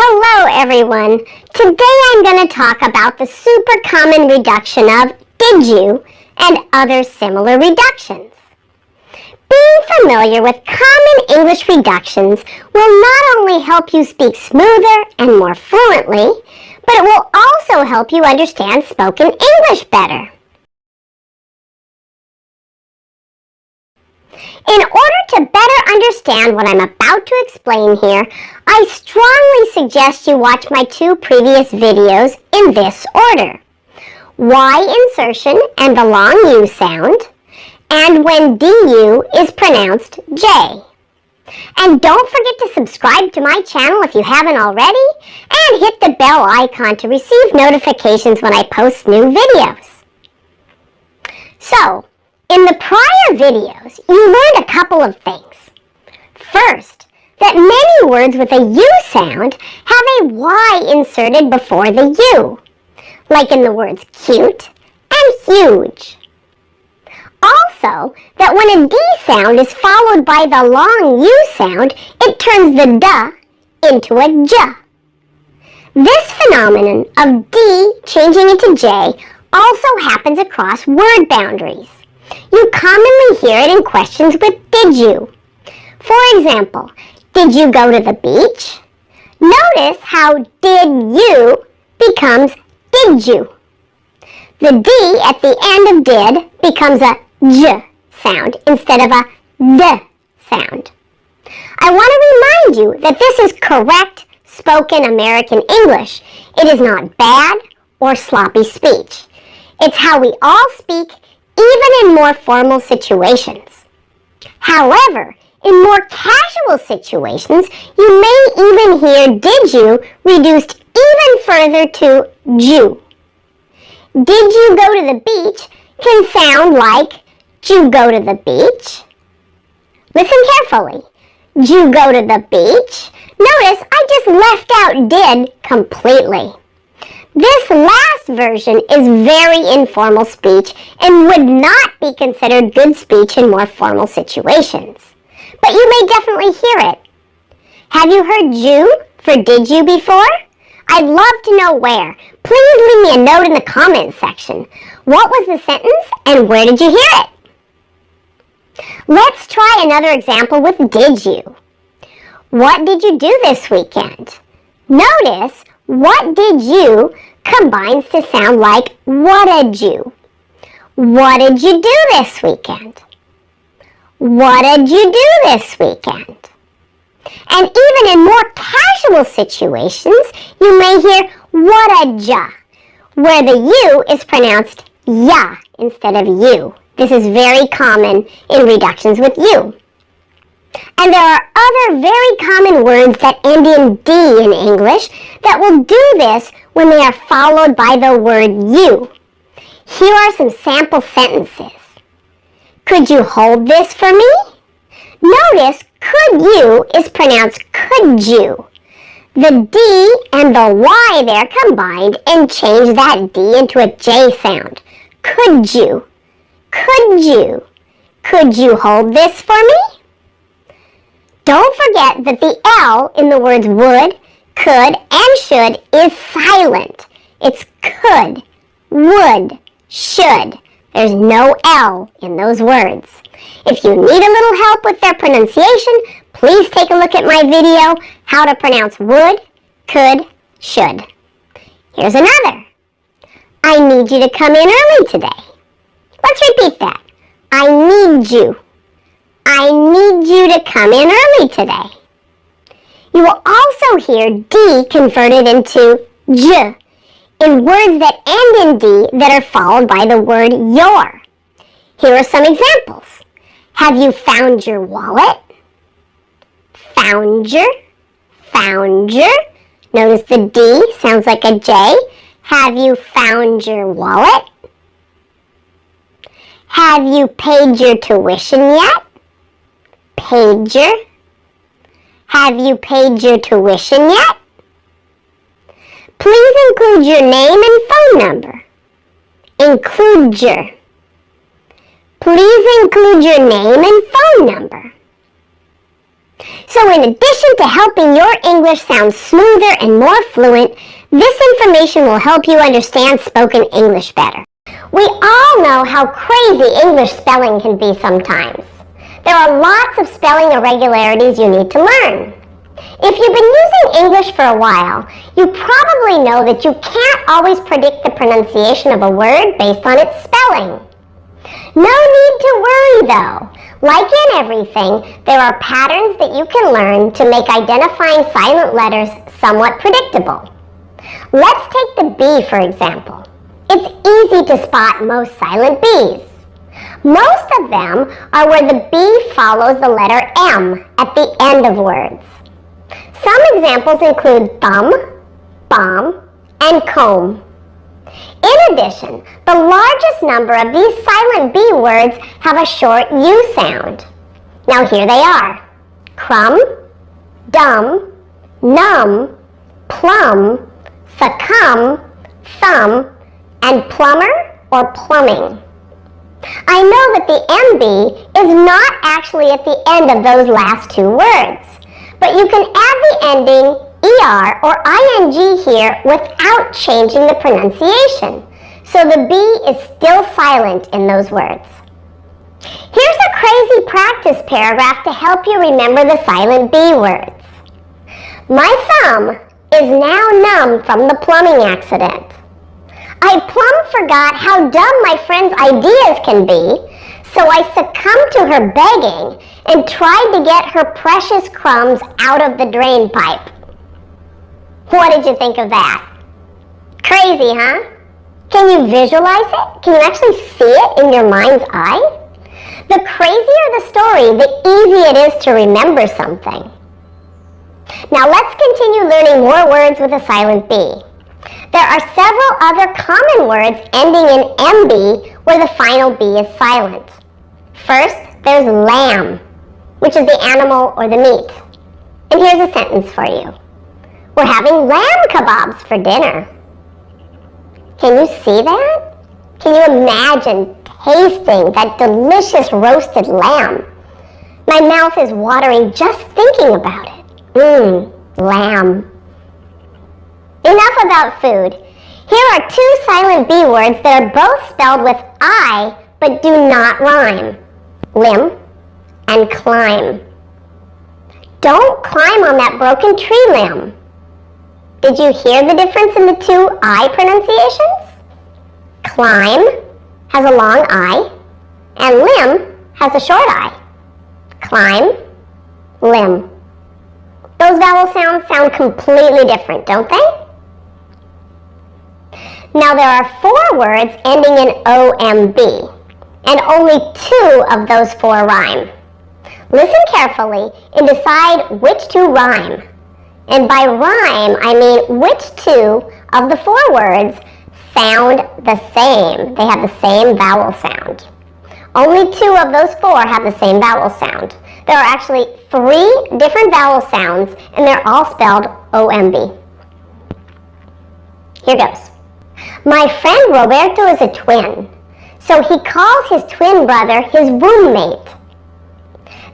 Hello everyone! Today I'm going to talk about the super common reduction of did you and other similar reductions. Being familiar with common English reductions will not only help you speak smoother and more fluently, but it will also help you understand spoken English better. In order to better understand what I'm about to explain here, I strongly suggest you watch my two previous videos in this order. Y insertion and the long U sound, and when DU is pronounced J. And don't forget to subscribe to my channel if you haven't already, and hit the bell icon to receive notifications when I post new videos. So, in the prior videos, you learned a couple of things. First, that many words with a U sound have a Y inserted before the U, like in the words cute and huge. Also, that when a D sound is followed by the long U sound, it turns the D into a J. This phenomenon of D changing into J also happens across word boundaries. You commonly hear it in questions with did you. For example, did you go to the beach? Notice how did you becomes did you. The D at the end of did becomes a J sound instead of a D sound. I want to remind you that this is correct spoken American English. It is not bad or sloppy speech. It's how we all speak, even in more formal situations. However, in more casual situations, you may even hear did you reduced even further to Jew. Did you go to the beach can sound like did you go to the beach? Listen carefully. Did you go to the beach? Notice I just left out did completely. This last version is very informal speech and would not be considered good speech in more formal situations. But you may definitely hear it. Have you heard Jew for did you before? I'd love to know where. Please leave me a note in the comments section. What was the sentence and where did you hear it? Let's try another example with did you. What did you do this weekend? Notice what did you combines to sound like what did you. What did you do this weekend? What did you do this weekend? And even in more casual situations, you may hear what a ja, where the U is pronounced ya instead of you. This is very common in reductions with you. And there are other very common words that end in D in English that will do this when they are followed by the word you. Here are some sample sentences. Could you hold this for me? Notice could you is pronounced could you. The D and the Y there combined and change that D into a J sound. Could you? Could you? Could you hold this for me? Don't forget that the L in the words would, could, and should is silent. It's could, would, should. There's no L in those words. If you need a little help with their pronunciation, please take a look at my video, How to Pronounce Would, Could, Should. Here's another. I need you to come in early today. Let's repeat that. I need you. I need you to come in early today. You will also hear D converted into J in words that end in D that are followed by the word your. Here are some examples. Have you found your wallet? Found your. Found your. Notice the D sounds like a J. Have you found your wallet? Have you paid your tuition yet? Paid your. Have you paid your tuition yet? Please include your name and phone number. Include your. Please include your name and phone number. So in addition to helping your English sound smoother and more fluent, this information will help you understand spoken English better. We all know how crazy English spelling can be sometimes. There are lots of spelling irregularities you need to learn. If you've been using English for a while, you probably know that you can't always predict the pronunciation of a word based on its spelling. No need to worry though. Like in everything, there are patterns that you can learn to make identifying silent letters somewhat predictable. Let's take the B for example. It's easy to spot most silent Bs. Most of them are where the B follows the letter M at the end of words. Some examples include thumb, bomb, and comb. In addition, the largest number of these silent B words have a short U sound. Now here they are: crumb, dumb, numb, plum, succumb, thumb, and plumber or plumbing. I know that the MB is not actually at the end of those last two words, but you can add the ending ER or ING here without changing the pronunciation, so the B is still silent in those words. Here's a crazy practice paragraph to help you remember the silent B words. My thumb is now numb from the plumbing accident. I plumb forgot how dumb my friend's ideas can be, so I succumbed to her begging and tried to get her precious crumbs out of the drain pipe. What did you think of that? Crazy, huh? Can you visualize it? Can you actually see it in your mind's eye? The crazier the story, the easier it is to remember something. Now let's continue learning more words with a silent B. There are several other common words ending in MB where the final B is silent. First, there's lamb, which is the animal or the meat. And here's a sentence for you. We're having lamb kebabs for dinner. Can you see that? Can you imagine tasting that delicious roasted lamb? My mouth is watering just thinking about it. Lamb. Enough about food. Here are two silent B words that are both spelled with I but do not rhyme. Limb and climb. Don't climb on that broken tree limb. Did you hear the difference in the two I pronunciations? Climb has a long I and limb has a short I. Climb, limb. Those vowel sounds sound completely different, don't they? Now there are 4 words ending in OMB, and only 2 of those 4 rhyme. Listen carefully and decide which 2 rhyme. And by rhyme, I mean which 2 of the 4 words sound the same. They have the same vowel sound. Only 2 of those 4 have the same vowel sound. There are actually 3 different vowel sounds, and they're all spelled OMB. Here goes. My friend Roberto is a twin, so he calls his twin brother his roommate.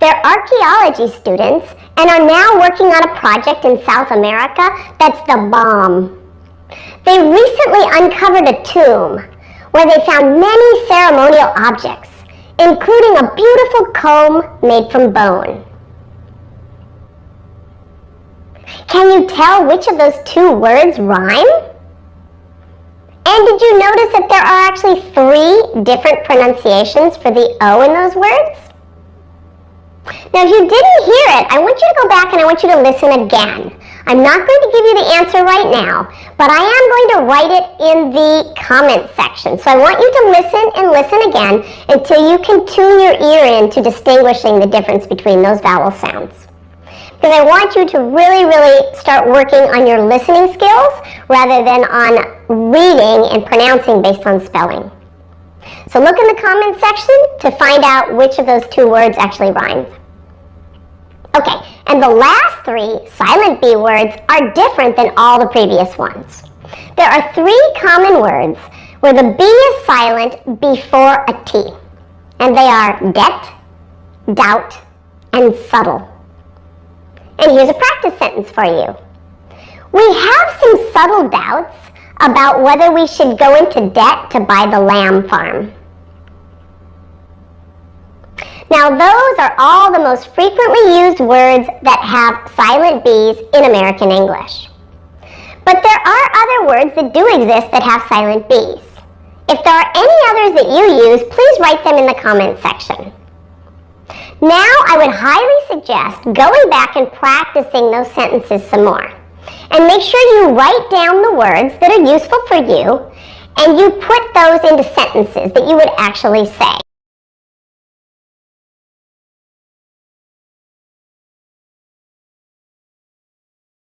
They're archaeology students and are now working on a project in South America that's the bomb. They recently uncovered a tomb where they found many ceremonial objects, including a beautiful comb made from bone. Can you tell which of those 2 words rhyme? And did you notice that there are actually 3 different pronunciations for the O in those words? Now, if you didn't hear it, I want you to go back and I want you to listen again. I'm not going to give you the answer right now, but I am going to write it in the comments section. So I want you to listen and listen again until you can tune your ear in to distinguishing the difference between those vowel sounds. Because I want you to really, really start working on your listening skills rather than on reading and pronouncing based on spelling. So look in the comments section to find out which of those 2 words actually rhyme. Okay, and the last 3 silent B words are different than all the previous ones. There are 3 common words where the B is silent before a T, and they are debt, doubt, and subtle. And here's a practice sentence for you. We have some subtle doubts about whether we should go into debt to buy the lamb farm. Now, those are all the most frequently used words that have silent B's in American English. But there are other words that do exist that have silent B's. If there are any others that you use, please write them in the comments section. Now, I would highly suggest going back and practicing those sentences some more. And make sure you write down the words that are useful for you, and you put those into sentences that you would actually say.